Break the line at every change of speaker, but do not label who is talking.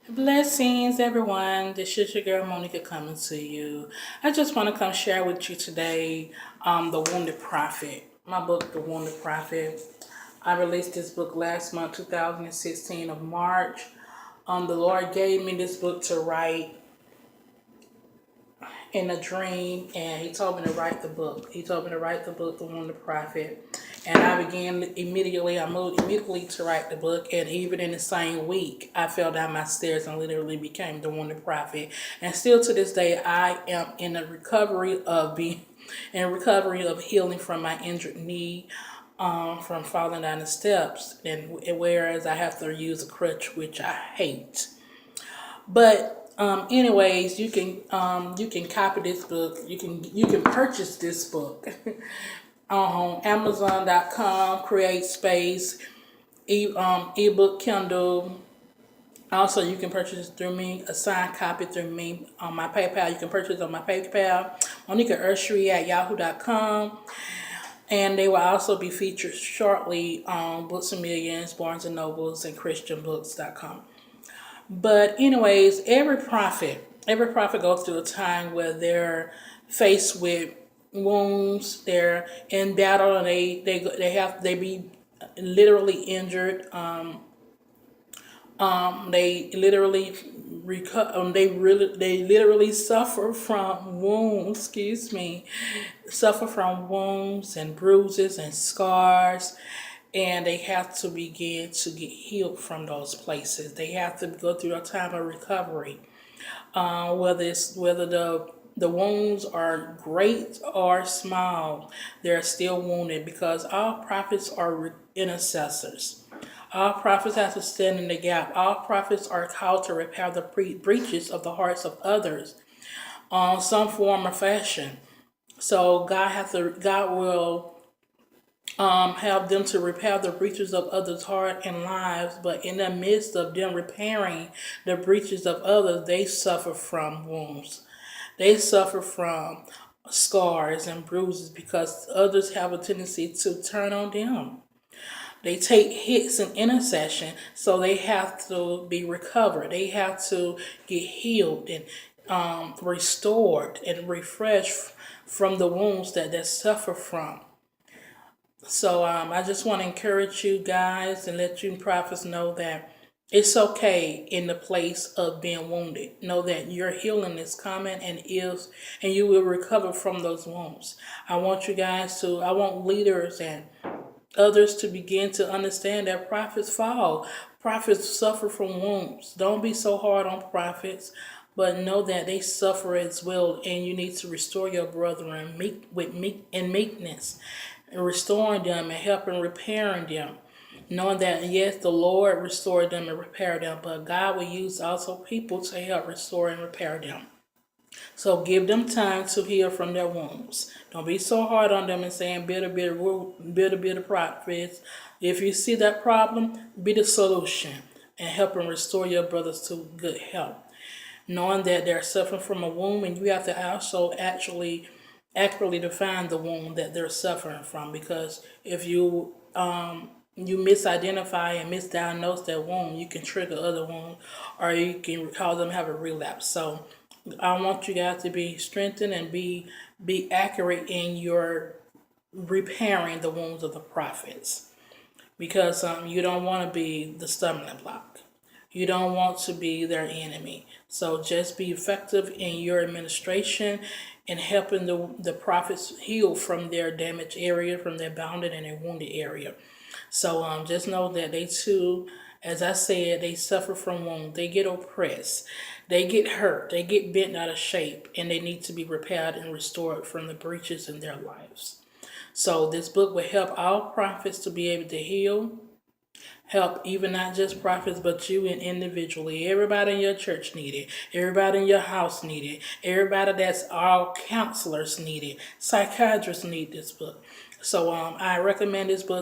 Blessings, everyone. This is your girl Monica coming to you. I just want to come share with you today The Wounded Prophet. My book, The Wounded Prophet. I released this book last month, 2016 of March. The Lord gave me this book to write in a dream, and He told me to write the book. He told me to write the book, The Wounded Prophet. And I moved immediately to write the book. And even in the same week, I fell down my stairs and literally became the Wounded Prophet. And still to this day, I am in a recovery of healing from my injured knee, from falling down the steps. And whereas I have to use a crutch, which I hate. But anyways, you can copy this book. You can purchase this book on Amazon.com. Create Space, ebook Kindle. Also, you can purchase through me, a signed copy through me on my PayPal. You can purchase on my PayPal, Monica Ursery at yahoo.com. And they will also be featured shortly on Books and Millions, Barnes and Nobles, and ChristianBooks.com. But anyways, every prophet goes through a time where they're faced with wounds. They're in battle, and they be literally injured. They literally they literally suffer from wounds. Excuse me, suffer from wounds and bruises and scars, and they have to begin to get healed from those places. They have to go through a time of recovery, whether the wounds are great or small, they're still wounded, because all prophets are intercessors. All prophets have to stand in the gap. All prophets are called to repair the breaches of the hearts of others on some form or fashion. So God will have them to repair the breaches of others' heart and lives, but in the midst of them repairing the breaches of others, they suffer from wounds. They suffer from scars and bruises because others have a tendency to turn on them. They take hits in intercession, so they have to be recovered. They have to get healed and restored and refreshed from the wounds that they suffer from. So I just want to encourage you guys and let you prophets know that it's okay in the place of being wounded. Know that your healing is coming and you will recover from those wounds. I want leaders and others to begin to understand that prophets fall. Prophets suffer from wounds. Don't be so hard on prophets, but know that they suffer as well, and you need to restore your brethren with meekness, and restoring them and helping repairing them. Knowing that yes, the Lord restored them and repaired them, but God will use also people to help restore and repair them. So give them time to heal from their wounds. Don't be so hard on them and saying bitter prophets. If you see that problem, be the solution and help them restore your brothers to good health. Knowing that they're suffering from a wound, and you have to also actually accurately define the wound that they're suffering from, because if you misidentify and misdiagnose that wound, you can trigger other wounds, or you can cause them to have a relapse. So I want you guys to be strengthened and be accurate in your repairing the wounds of the prophets, because you don't want to be the stumbling block. You don't want to be their enemy. So just be effective in your administration and helping the prophets heal from their damaged area, from their bounded and their wounded area. So just know that they too, as I said, they suffer from wounds. They get oppressed. They get hurt. They get bent out of shape, and they need to be repaired and restored from the breaches in their lives. So this book will help all prophets to be able to heal, help even not just prophets, but you and individually. Everybody in your church need it. Everybody in your house need it. Everybody that's all counselors need it. Psychiatrists need this book. So I recommend this book